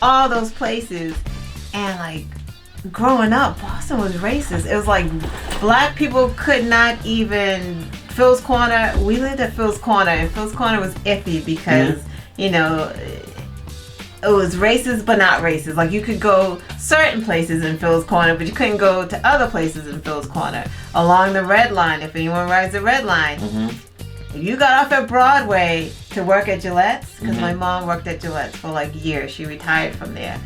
all those places, and like growing up, Boston was racist. It was like black people could not even Phil's Corner. We lived at Phil's Corner, and Phil's Corner was iffy because you know it was racist but not racist. Like you could go certain places in Phil's Corner, but you couldn't go to other places in Phil's Corner. Along the Red Line, if anyone rides the Red Line, if you got off at Broadway to work at Gillette's, because my mom worked at Gillette's for like years. She retired from there,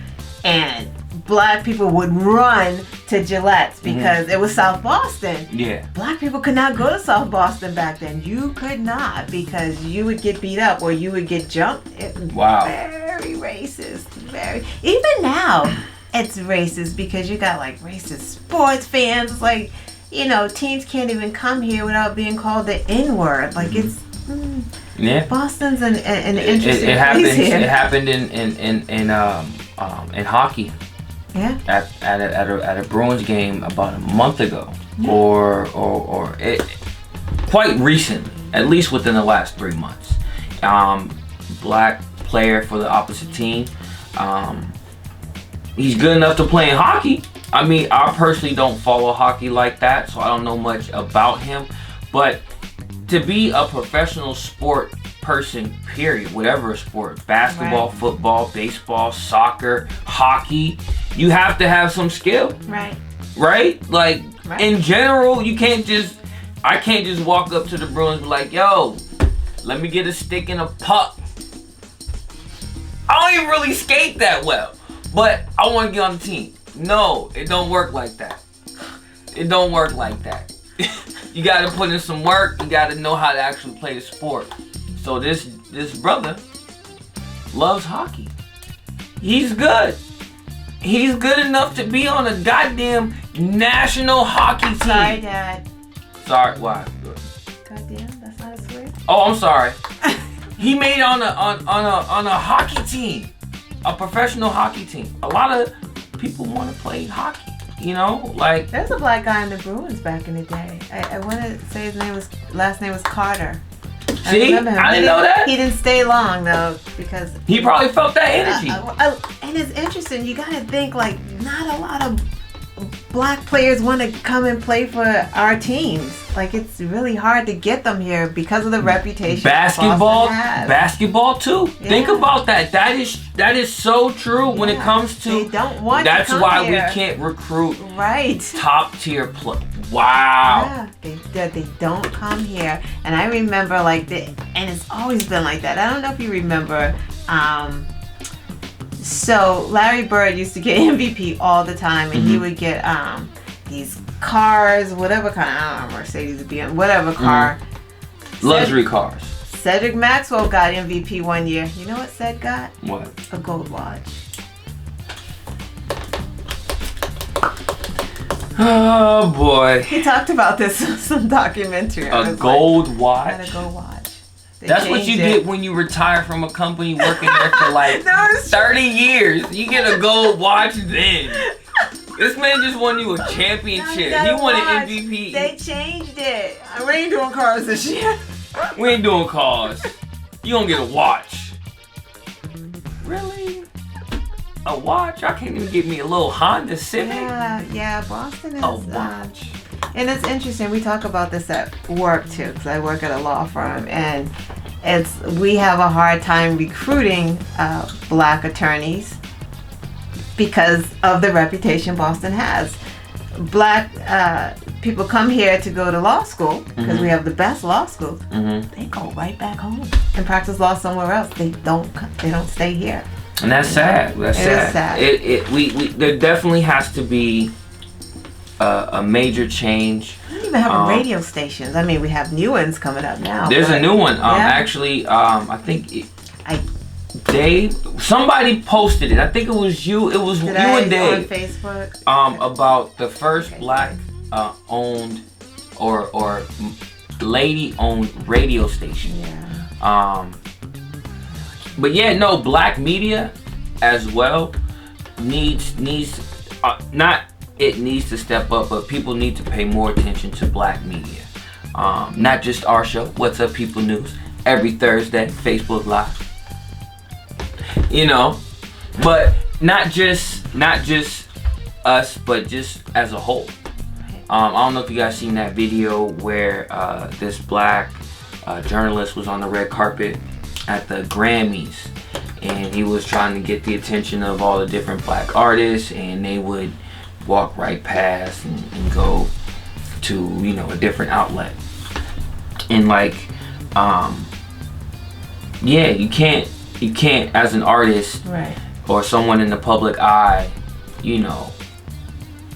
and black people would run to Gillette's because it was South Boston. Yeah. Black people could not go to South Boston back then. You could not, because you would get beat up or you would get jumped. It was very racist. Very. Even now, it's racist because you got like racist sports fans. It's like, you know, teams can't even come here without being called the N-word. Like it's. Boston's an interesting place here. It happened in hockey. Yeah. At a Bruins game about a month ago, or it quite recently, at least within the last 3 months. Black player for the opposite team. He's good enough to play in hockey. I mean, I personally don't follow hockey like that, so I don't know much about him. But to be a professional sport person, period, whatever sport, basketball, football, baseball, soccer, hockey, you have to have some skill. Right? Like, in general, I can't just walk up to the Bruins and be like, yo, let me get a stick and a puck. I don't even really skate that well, but I want to get on the team. No, it don't work like that. It don't work like that. You got to put in some work. You got to know how to actually play the sport. So this brother loves hockey. He's good. He's good enough to be on a goddamn national hockey team. Sorry, Dad. Sorry, why? Goddamn, that's not a swear. Oh, I'm sorry. He made it on a hockey team, a professional hockey team. A lot of people want to play hockey. You know, like there's a black guy in the Bruins back in the day. I want to say last name was Carter. See, I didn't know that. He didn't stay long though because he probably felt that energy. And it's interesting. You gotta think like not a lot of black players want to come and play for our teams. Like it's really hard to get them here because of the reputation. Basketball too. Yeah. Think about that. That is so true when it comes to. They don't want. That's to come why here. we can't recruit top tier play. Wow. Yeah, they don't come here, and I remember and it's always been like that. I don't know if you remember. So Larry Bird used to get MVP all the time, and he would get these cars, whatever kind, I don't know, Mercedes, BMW, whatever car. Luxury cars. Cedric Maxwell got MVP one year. You know what Ced got? What? A gold watch. Oh boy. He talked about this in some documentary. A gold watch? Got a gold watch. That's what you get when you retire from a company working there for like 30 years. You get a gold watch then. This man just won you a championship. He won an MVP. They changed it. We ain't doing cars this year. We ain't doing cars. You gonna get a watch. Really? A watch? I can't even get me a little Honda Civic. Yeah, Boston is... A watch. And it's interesting, we talk about this at work too, because I work at a law firm, and we have a hard time recruiting black attorneys because of the reputation Boston has. Black people come here to go to law school because we have the best law schools. They go right back home and practice law somewhere else. They don't stay here. And that's sad. That's sad. Is sad. There definitely has to be a major change. We don't even have radio stations. I mean, we have new ones coming up now. There's a new one. Actually, I think somebody posted it. I think it was you. It was you and Dave. On Facebook. About the first black owned or lady owned radio station. Yeah. But yeah, no, black media as well needs to step up, but people need to pay more attention to black media. Not just our show, What's Up People News, every Thursday, Facebook Live. You know, but not just us, but just as a whole. I don't know if you guys seen that video where this black journalist was on the red carpet at the Grammys, and he was trying to get the attention of all the different black artists, and they would walk right past and go to, you know, a different outlet. And like, yeah, you can't as an artist, right, or someone in the public eye, you know,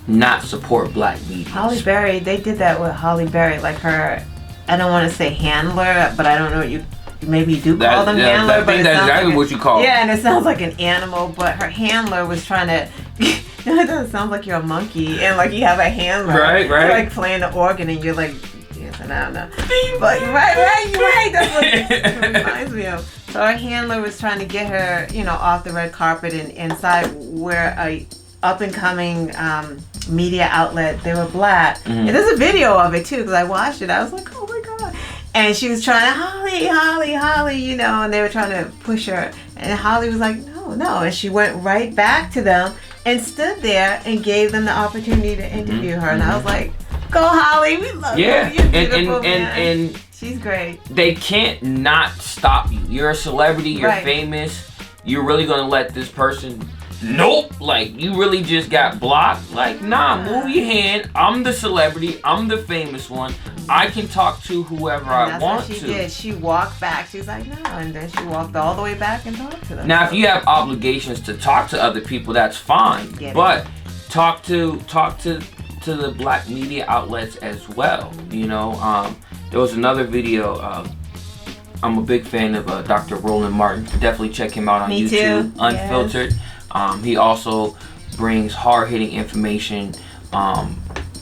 not support black media. Halle Berry, they did that with Halle Berry, like her, I don't want to say handler, but I don't know what you, maybe you do call them handler, I think that's exactly like what you call them. Yeah, and it sounds like an animal, but her handler was trying to, it doesn't sound like you're a monkey, and like you have a handler. Right. You're like playing the organ, and you're like, yes, and I don't know. But right, that's what it reminds me of. So her handler was trying to get her, you know, off the red carpet and inside where a up-and-coming media outlet, they were black. Mm-hmm. And there's a video of it too, because I watched it. I was like, oh my god. And she was trying to, Holly, you know, and they were trying to push her. And Holly was like, no. And she went right back to them and stood there and gave them the opportunity to interview her. And I was like, go Holly, we love you. You're beautiful, and she's great. They can't not stop you. You're a celebrity, you're famous. You're really gonna let this person, nope, like you really just got blocked? Like, nah, move your hand. I'm the celebrity, I'm the famous one. I can talk to whoever I want to. That's what she did. She walked back. She was like, no, and then she walked all the way back and talked to them. Now, if you have obligations to talk to other people, that's fine. But talk to the black media outlets as well. You know, there was another video. I'm a big fan of Dr. Roland Martin. Definitely check him out on YouTube. Too. Unfiltered. Yes. He also brings hard-hitting information.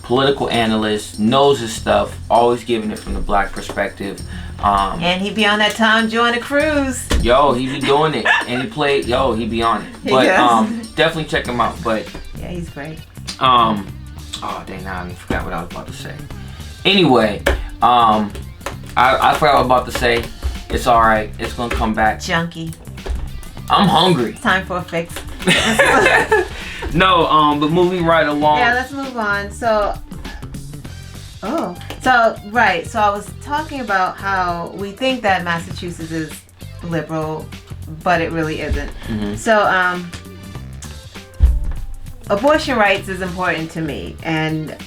Political analyst, knows his stuff, always giving it from the black perspective. And he be on that Tom Joyner cruise. Yo, he be doing it. And he be on it. But definitely check him out. But yeah, he's great. Oh dang, now I forgot what I was about to say. Anyway, I forgot what I was about to say. It's alright, it's gonna come back. Junkie. I'm hungry. Time for a fix. No, but moving right along. Yeah, let's move on. So I was talking about how we think that Massachusetts is liberal, but it really isn't. Mm-hmm. So, abortion rights is important to me, and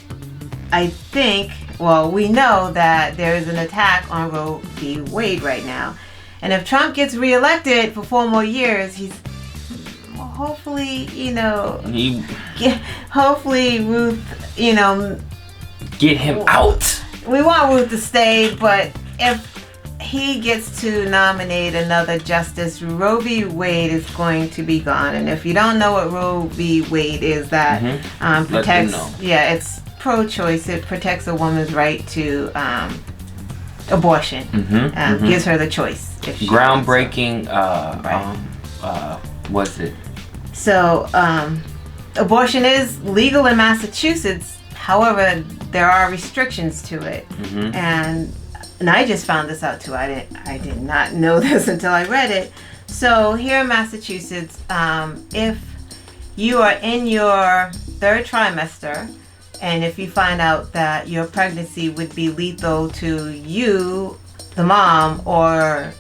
I think, well, we know that there is an attack on Roe v. Wade right now, and if Trump gets reelected for 4 more years, he's hopefully, you know, hopefully Ruth, you know, get him out. We want Ruth to stay, but if he gets to nominate another justice, Roe v. Wade is going to be gone. And if you don't know what Roe v. Wade is, that protects, it's pro-choice. It protects a woman's right to abortion. Gives her the choice. If she groundbreaking. What's it? So, abortion is legal in Massachusetts. However, there are restrictions to it, and I just found this out too. I did not know this until I read it. So here in Massachusetts, if you are in your 3rd trimester, and if you find out that your pregnancy would be lethal to you, the mom, or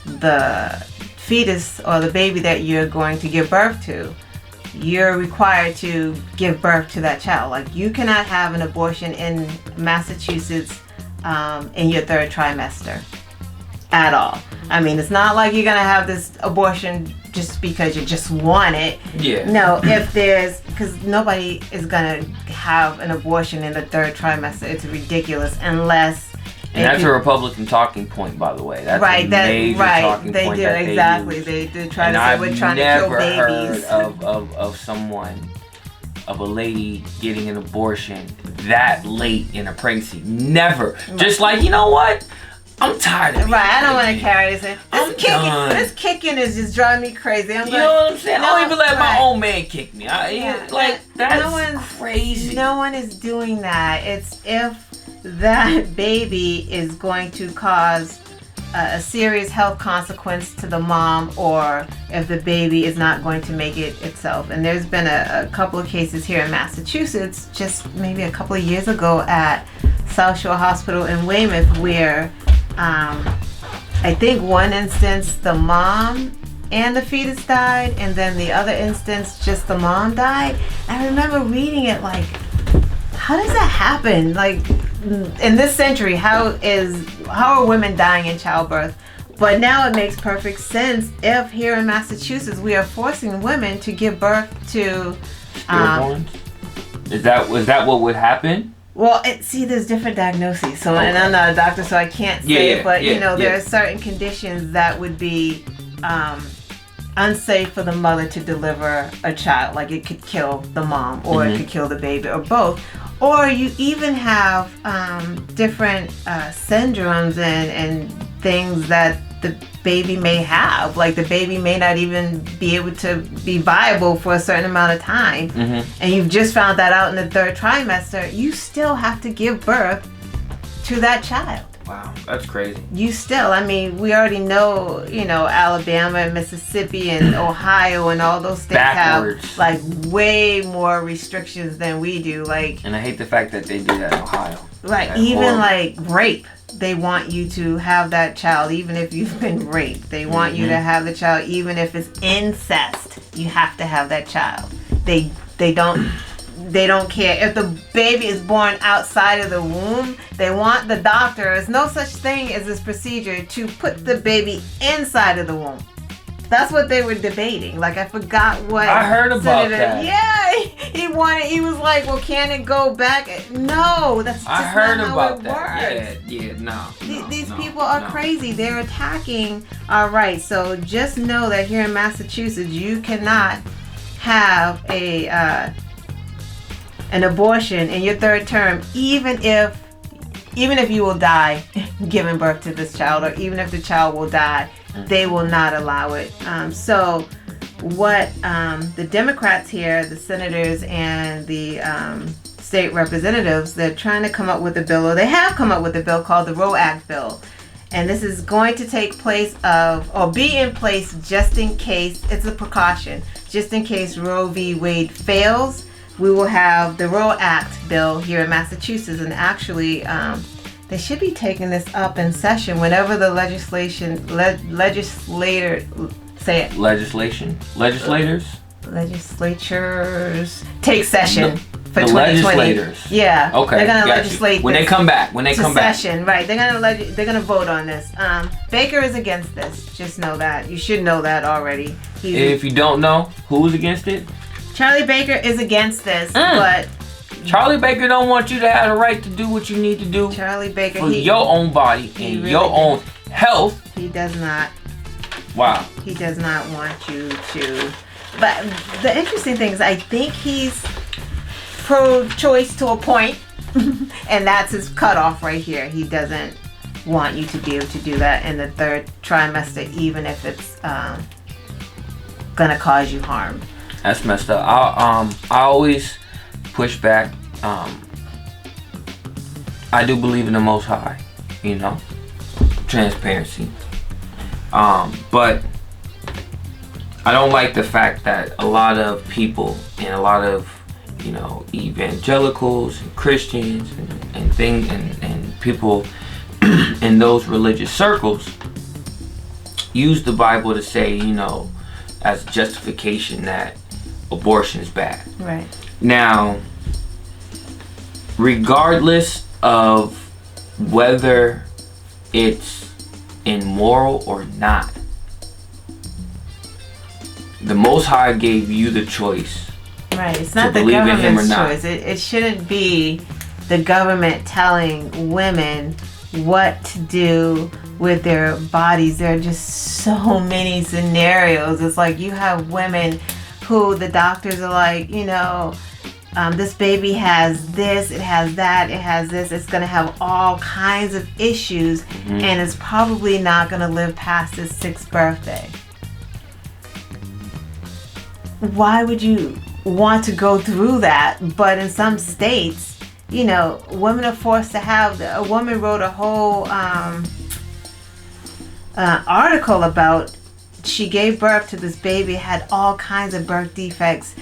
the fetus or the baby that you're going to give birth to, you're required to give birth to that child. Like, you cannot have an abortion in Massachusetts in your 3rd trimester at all. I mean, it's not like you're gonna have this abortion just because you just want it. Yeah. No, because nobody is gonna have an abortion in the 3rd trimester. It's ridiculous unless. And that's a Republican talking point, by the way. That's a major talking point. They do try to say we're trying to kill babies. I've never heard of someone, of a lady getting an abortion that late in a pregnancy. Never. Just like, you know what? I'm tired of it. Right, I don't want to carry this. This kicking is just driving me crazy. You know what I'm saying? I don't even let my own man kick me. That's crazy. No one is doing that. It's if that baby is going to cause a serious health consequence to the mom, or if the baby is not going to make it itself. And there's been a couple of cases here in Massachusetts, just maybe a couple of years ago at South Shore Hospital in Weymouth, where I think one instance the mom and the fetus died, and then the other instance just the mom died. I remember reading it like, how does that happen? Like, in this century, how are women dying in childbirth? But now it makes perfect sense if here in Massachusetts we are forcing women to give birth to stillborns. Was that what would happen? Well, there's different diagnoses. So, and I'm not a doctor, so I can't say it. But there are certain conditions that would be unsafe for the mother to deliver a child. Like it could kill the mom, or it could kill the baby, or both. Or you even have different syndromes and things that the baby may have. Like the baby may not even be able to be viable for a certain amount of time. And you've just found that out in the 3rd trimester. You still have to give birth to that child. Wow, that's crazy. We already know, Alabama and Mississippi and Ohio and all those states have like way more restrictions than we do. And I hate the fact that they do that in Ohio. Right, that's even horrible. Like rape. They want you to have that child even if you've been raped. They want you to have the child even if it's incest. You have to have that child. They don't care if the baby is born outside of the womb. They want the doctor. There's no such thing as this procedure to put the baby inside of the womb. That's what they were debating. Like, I forgot what I heard about that. Yeah, he was like, well, can it go back? No, that's just I heard not about how it that. works. Yeah, no. These people are crazy. They're attacking our rights. So just know that here in Massachusetts, you cannot have an abortion in your 3rd term, even if you will die giving birth to this child, or even if the child will die, they will not allow it. So what the Democrats here, the senators and the state representatives, they're trying to come up with a bill, or they have come up with a bill called the Roe Act bill. And this is going to be in place just in case, it's a precaution, just in case Roe v. Wade fails. We will have the Roe Act bill here in Massachusetts, and actually they should be taking this up in session whenever the legislators take session for 2020. Legislators. Yeah. Okay. They're gonna legislate when this they come back. Session, right? They're gonna vote on this. Baker is against this. Just know that. You should know that already. If you don't know, who's against it? Charlie Baker is against this, but Charlie Baker don't want you to have the right to do what you need to do. Charlie Baker, for your own body and really your own health. He does not. Wow. He does not want you to. But the interesting thing is, I think he's pro-choice to a point, and that's his cutoff right here. He doesn't want you to be able to do that in the 3rd trimester, even if it's gonna cause you harm. That's messed up. I always push back. I do believe in the Most High, transparency. But I don't like the fact that a lot of people and a lot of evangelicals and Christians and people in those religious circles use the Bible to say, as justification that abortion is bad. Right. Now, regardless of whether it's immoral or not, the Most High gave you the choice. Right. It's not the government's choice. It shouldn't be the government telling women what to do with their bodies. There are just so many scenarios. It's like you have women who the doctors are like, this baby has this, it has that, it has this, it's going to have all kinds of issues, and it's probably not going to live past its 6th birthday. Why would you want to go through that? But in some states, women are forced to have, a woman wrote a whole article about she gave birth to this baby, had all kinds of birth defects.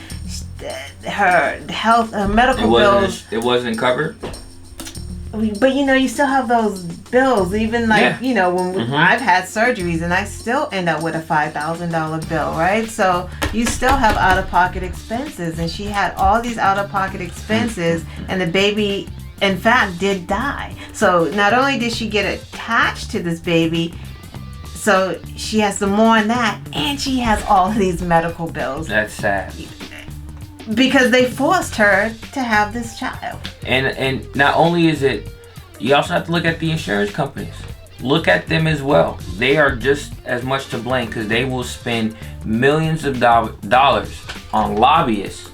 Her health, her medical bills. It wasn't covered. But you still have those bills. Even like when I've had surgeries and I still end up with a $5,000 bill, right? So you still have out-of-pocket expenses, and she had all these out-of-pocket expenses, and the baby, in fact, did die. So not only did she get attached to this baby, so she has to mourn that, and she has all of these medical bills. That's sad. Because they forced her to have this child. And not only is it, you also have to look at the insurance companies. Look at them as well. They are just as much to blame, because they will spend millions of dollars on lobbyists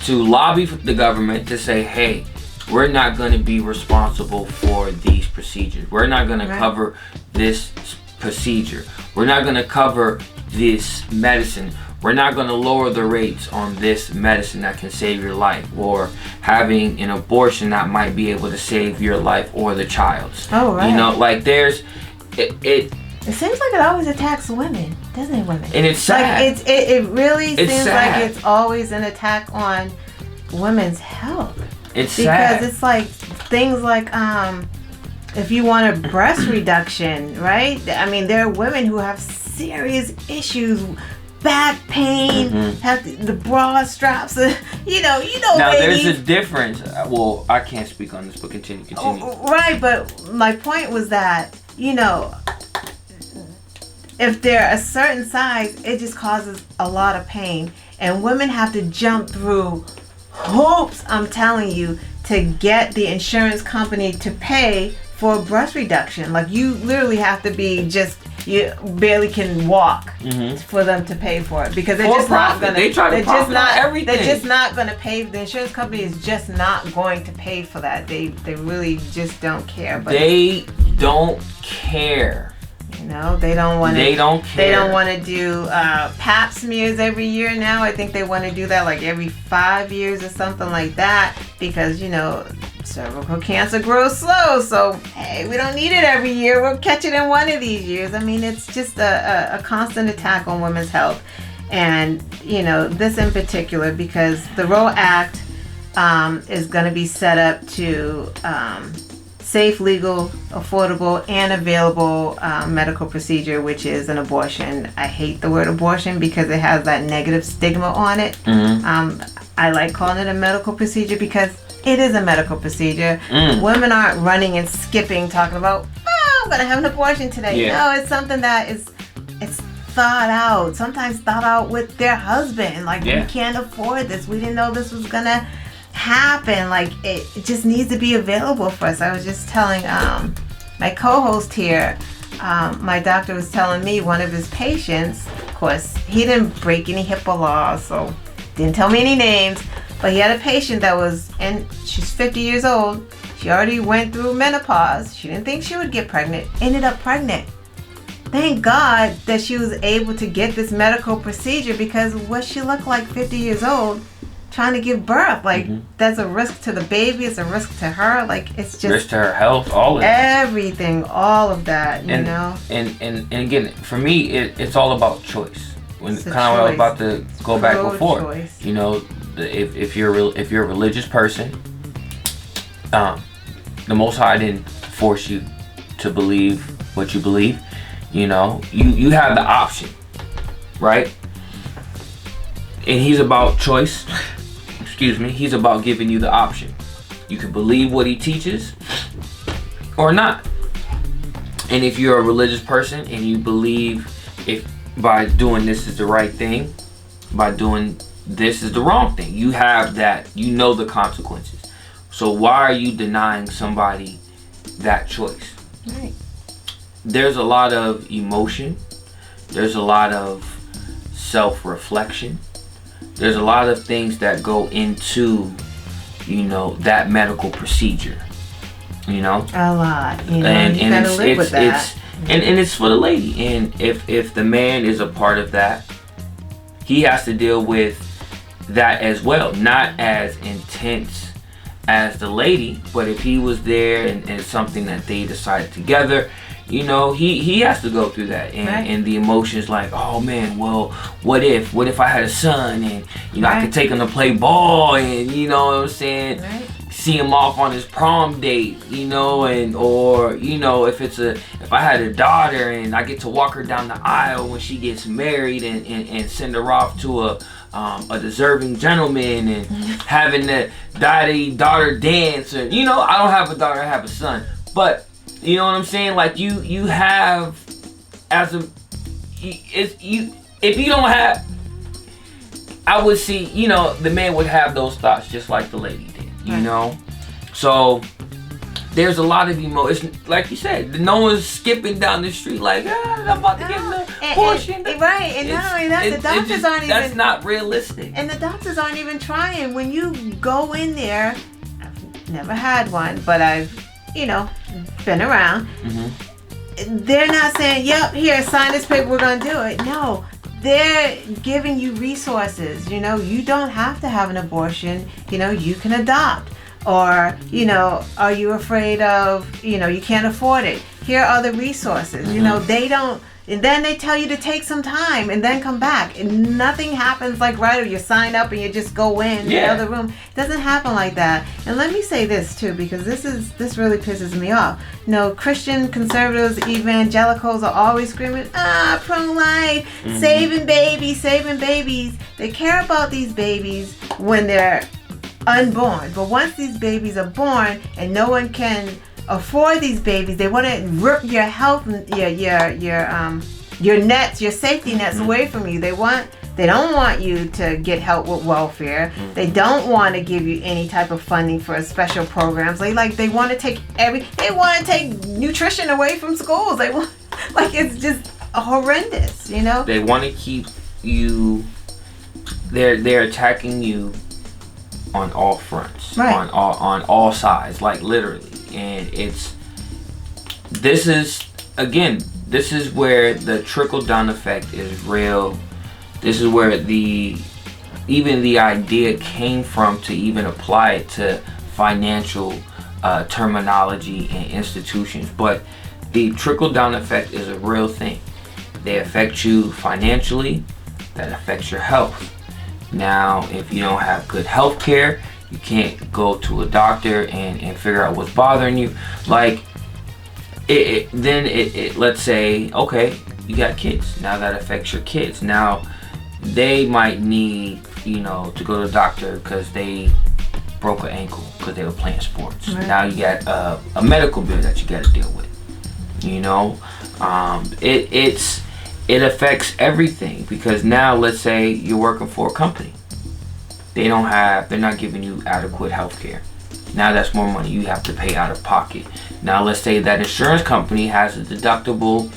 to lobby the government to say, hey, we're not going to be responsible for these procedures. We're not going to cover this procedure. We're not going to cover this medicine. We're not going to lower the rates on this medicine that can save your life, or having an abortion that might be able to save your life or the child's. Oh, right. Like there's it seems like it always attacks women, doesn't it, women? And it's sad. Like it really seems sad. like it's always an attack on women's health. It's sad. Because it's like things like if you want a breast reduction, right? I mean, there are women who have serious issues, back pain, have the bra straps, Now ladies. there's a difference. Well, I can't speak on this, but continue. Right, but my point was that, if they're a certain size, it just causes a lot of pain. And women have to jump through hoops, I'm telling you, to get the insurance company to pay for a breast reduction. Like, you literally have to be you barely can walk for them to pay for it, because they're just not gonna. They try to profit on everything. They're just not gonna pay. The insurance company is just not going to pay for that. They really just don't care. But they don't care. They don't want to. They don't care. They don't want to do pap smears every year now. I think they want to do that like every 5 years or something like that, because cervical cancer grows slow. So hey, we don't need it every year. We'll catch it in one of these years. I mean, it's just a constant attack on women's health, and this in particular, because the Roe Act is going to be set up to safe, legal, affordable, and available medical procedure, which is an abortion. I hate the word abortion because it has that negative stigma on it. I like calling it a medical procedure because it is a medical procedure. Women aren't running and skipping talking about, I'm going to have an abortion today. Yeah. No, it's something that it's thought out, sometimes thought out with their husband. Like, we can't afford this. We didn't know this was going to happen. Like, it just needs to be available for us. I was just telling my co-host here, my doctor was telling me one of his patients, of course, he didn't break any HIPAA laws, so didn't tell me any names, but he had a patient that she's 50 years old. She already went through menopause. She didn't think she would get pregnant. Ended up pregnant. Thank God that she was able to get this medical procedure, because what she looked like 50 years old trying to give birth, like that's a risk to the baby, it's a risk to her, like it's just risk to her health, all of everything, all of that, and again, for me, it's all about choice. When kind of what I was about to go back before, choice. If you're a religious person, the Most High didn't force you to believe what you believe. You have the option, right? And he's about choice. He's about giving you the option. You can believe what he teaches or not. And if you're a religious person and you believe if by doing this is the right thing, by doing this is the wrong thing, you have that, the consequences. So why are you denying somebody that choice? Right. There's a lot of emotion. There's a lot of self-reflection. There's a lot of things that go into, that medical procedure. A lot. And you gotta live with that. And it's for the lady. And if the man is a part of that, he has to deal with that as well. Not as intense as the lady, but if he was there and it's something that they decided together, he has to go through that, and the emotions like, oh man, well, what if I had a son, and I could take him to play ball, and you know what I'm saying, see him off on his prom date, or if I had a daughter and I get to walk her down the aisle when she gets married, and send her off to a deserving gentleman, and having the daughter dance, and I don't have a daughter, I have a son, but you know what I'm saying? Like you have, if you don't have, I would see, the man would have those thoughts just like the lady did, So there's a lot of emotion, like you said. No one's skipping down the street like, I'm about to get an abortion. Right, and not only that, the doctors aren't even. That's not realistic. And the doctors aren't even trying. When you go in there, I've never had one, but I've been around. They're not saying, yep, here, sign this paper, we're going to do it. No, they're giving you resources. You don't have to have an abortion. You can adopt. Or, are you afraid of, you can't afford it. Here are the resources. They don't. And then they tell you to take some time and then come back. And nothing happens like right, or you sign up and you just go in the other room. It doesn't happen like that. And let me say this too, because this really pisses me off. Christian conservatives, evangelicals are always screaming, pro-life, saving babies. They care about these babies when they're unborn. But once these babies are born and no one can afford these babies, they want to rip your health, your nets, your safety nets away from you. They don't want you to get help with welfare. They don't want to give you any type of funding for special programs. They want to take nutrition away from schools. They want, it's just horrendous, They want to keep you. They're attacking you on all fronts, on all sides, like literally. And this is where the trickle down effect is real. This is where even the idea came from, to even apply it to financial terminology and institutions. But the trickle down effect is a real thing. They affect you financially. That affects your health. Now, if you don't have good health care, you can't go to a doctor and figure out what's bothering you. Let's say, okay, you got kids. Now that affects your kids. Now they might need, to go to the doctor because they broke an ankle because they were playing sports. Right. Now you got a medical bill that you got to deal with. It affects everything, because now let's say you're working for a company. They're not giving you adequate health care. Now that's more money you have to pay out of pocket. Now let's say that insurance company has a deductible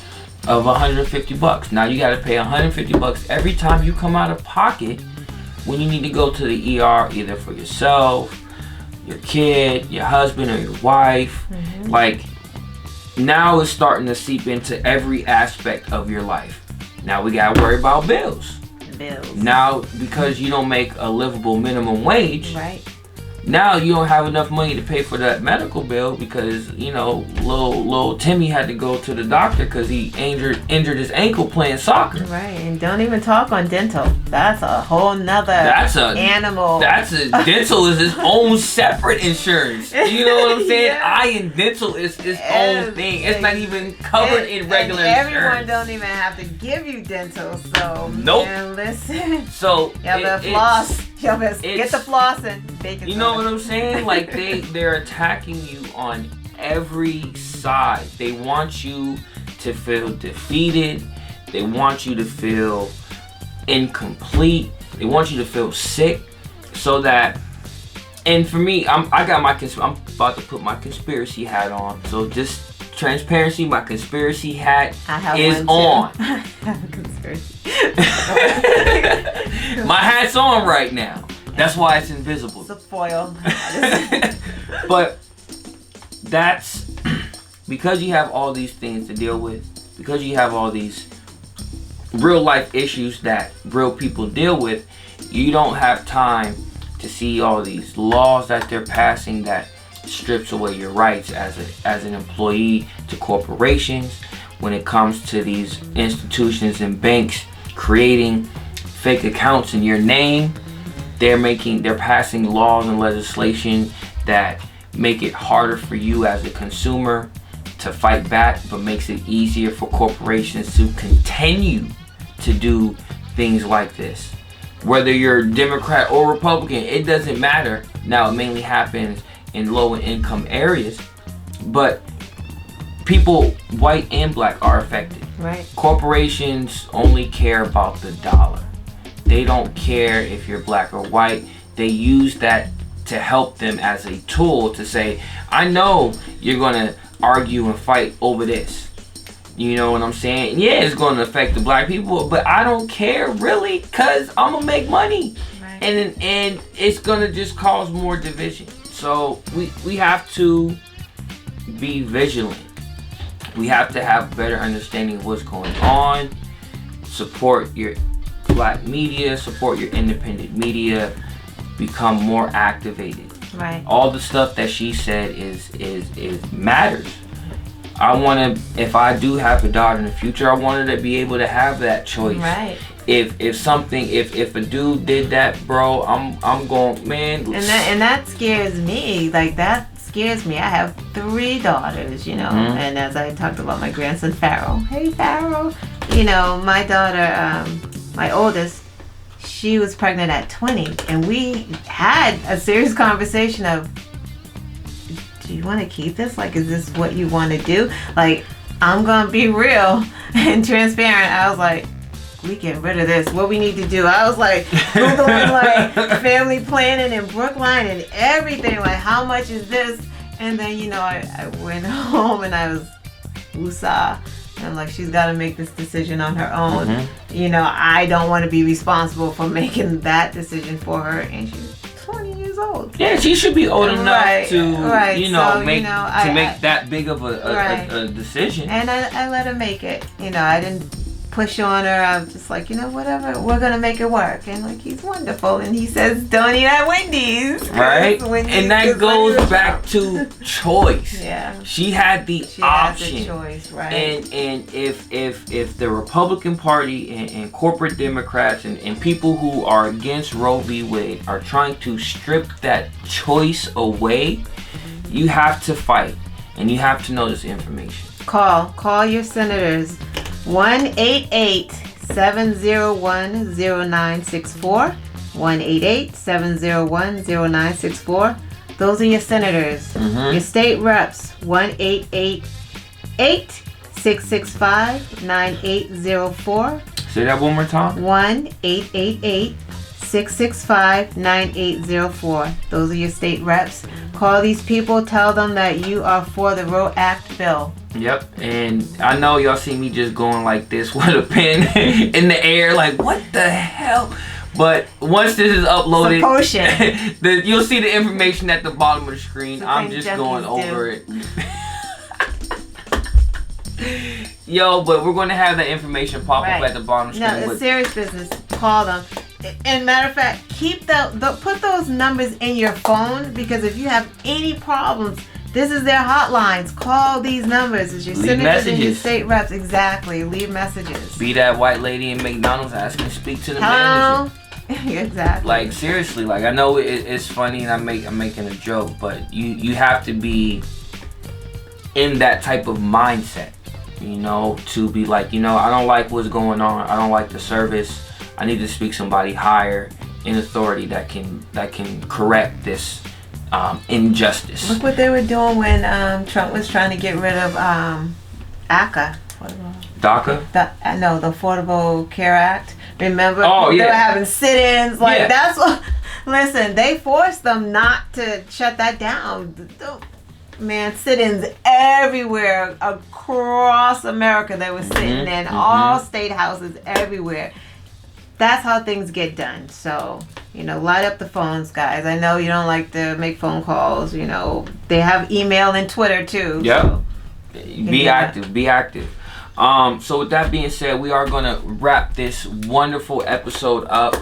of $150. Now you got to pay $150 every time you come out of pocket when you need to go to the ER, either for yourself, your kid, your husband, or your wife. Now it's starting to seep into every aspect of your life. Now we got to worry about bills. Now, because you don't make a livable minimum wage, now you don't have enough money to pay for that medical bill, because little Timmy had to go to the doctor because he injured his ankle playing soccer. Right, and don't even talk on dental. That's a whole nother animal. Dental is its own separate insurance. You know what I'm saying? Eye and dental is its own thing. It's not even covered in regular insurance. Everyone don't even have to give you dental, so nope. Man, listen. So y'all better floss. Y'all better get the flossing. You know what I'm saying? Like they're attacking you on every side. They want you to feel defeated. They want you to feel incomplete. They want you to feel sick, so that. And for me, I'm about to put my conspiracy hat on. So just transparency, my conspiracy hat is on. I have a conspiracy. My hat's on right now. That's why it's invisible. It's a foil. But that's because you have all these things to deal with, because you have all these real life issues that real people deal with, you don't have time to see all these laws that they're passing that strips away your rights as an employee to corporations. When it comes to these institutions and banks creating fake accounts in your name, they're passing laws and legislation that make it harder for you as a consumer to fight back, but makes it easier for corporations to continue to do things like this. Whether you're Democrat or Republican, it doesn't matter. Now, it mainly happens in low income areas, but people, white and black, are affected. Right. Corporations only care about the dollar. They don't care if you're black or white. They use that to help them as a tool to say, I know you're going to argue and fight over this. You know what I'm saying? Yeah, it's going to affect the black people, but I don't care really, because I'm going to make money. Right. And it's going to just cause more division. So we have to be vigilant. We have to have better understanding of what's going on. Support your black media, support your independent media, become more activated. Right. All the stuff that she said is matters. I want to, if I do have a daughter in the future, I want her to be able to have that choice. Right. If a dude did that, bro, I'm going, man. And that scares me. Like, that scares me. I have 3 daughters, you know, and as I talked about my grandson Pharaoh. Hey, Pharaoh. You know, my daughter, my oldest, she was pregnant at 20, and we had a serious conversation of, do you want to keep this? Like, is this what you want to do? Like, I'm going to be real and transparent. I was like, we get rid of this. What we need to do. I was like, Googling like family planning in Brookline and everything. Like, how much is this? And then, you know, I went home and I was woosah. And I'm like, she's got to make this decision on her own. You know, I don't want to be responsible for making that decision for her. And she's 20 years old. Yeah, she should be old enough to, you know, so, make I, that big of a decision. And I let her make it. You know, I didn't push on her. I was just like, you know, whatever, we're gonna make it work. And like, he's wonderful, and he says don't eat at Wendy's, right? And that goes back to choice. Yeah, she had the option. Has a choice, right? And if the Republican Party and corporate Democrats and people who are against Roe v. Wade are trying to strip that choice away, you have to fight, and you have to know this information. Call your senators. 1-888-701-0964. 1-888-701-0964. Those are your senators. Your state reps. 1-888-665-9804. Say that one more time. 1-888-665-9804. Those are your state reps. Call these people. Tell them that you are for the Roe Act bill. Yep, and I know y'all see me just going like this with a pen in the air, like, what the hell? But once this is uploaded, you'll see the information at the bottom of the screen. I'm just going over it. Yo, but we're going to have that information pop up at the bottom of the screen. No, it's serious business. Call them. And matter of fact, keep put those numbers in your phone, because if you have any problems, this is their hotlines. Call these numbers. It's your senators and your state reps. Exactly. Leave messages. Be that white lady in McDonald's asking to speak to the manager. Exactly. Like, seriously, like, I know it's funny and I'm making a joke, but you have to be in that type of mindset, you know, to be like, you know, I don't like what's going on. I don't like the service. I need to speak somebody higher in authority that can correct this injustice. Look what they were doing when Trump was trying to get rid of ACA. DACA? The Affordable Care Act. Remember? Oh, yeah. They were having sit-ins. Like, that's what... Listen, they forced them not to shut that down. Man, sit-ins everywhere across America. They were sitting in all state houses everywhere. That's how things get done. So, you know, light up the phones, guys. I know you don't like to make phone calls. You know, they have email and Twitter too. Yep. So be active. Be active. So with that being said, we are going to wrap this wonderful episode up.